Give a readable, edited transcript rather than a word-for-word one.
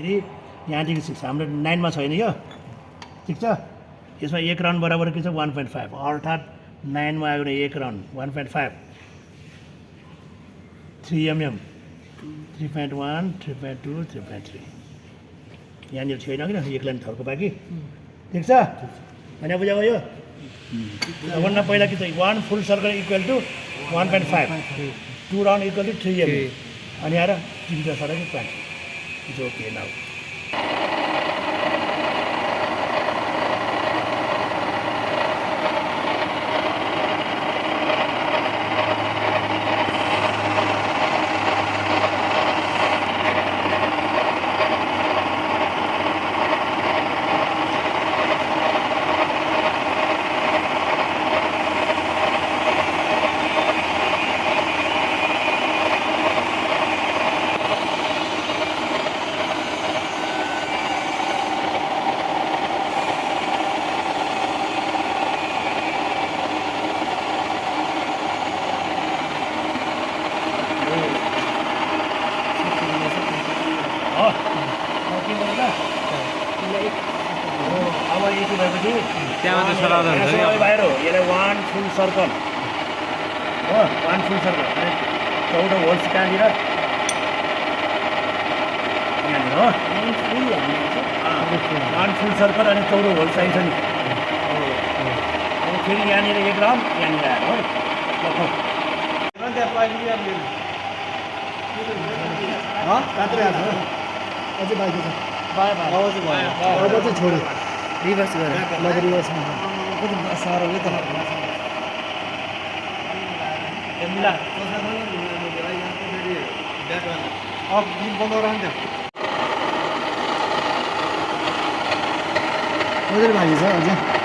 फेरि यहाँदेखि 6 हाम्रो 9 मा छैन यो ठिक छ यसमा 1 राउन्ड बराबर के छ 1.5 अर्थात् 9 मा आयो भने 1 राउन्ड 1.5 3 mm 3.1 3.2 3.3 यहाँनिर छैन किन एक लाइन थर्को बाँकी ठिक छ भने बुझायो यो सबभन्दा पहिला के छ 1 full circle equal to 1.5 2 round equal to 3 mm अनि आएर 3 सडक प्लान्ट इट्स ओके नाउ अब यति भएपछि बाहिर यसलाई 1 फुल सर्कल हो 1 फुल सर्कल 14 होल्स कहाँनिर यहाँनिर हो 1 फुल सर्कल अनि 14 होल्स चाहिन्छ नि अब फेरि यहाँनिर 1 राउन्ड यहाँनिर आयो हो अझै बाँकी छ अब चाहिँ छोड्यो रिभर्स गरेर रिभर्समा कति साह्रो हो त मिला बन्द गराउनु त्यो बाँकी छ अझै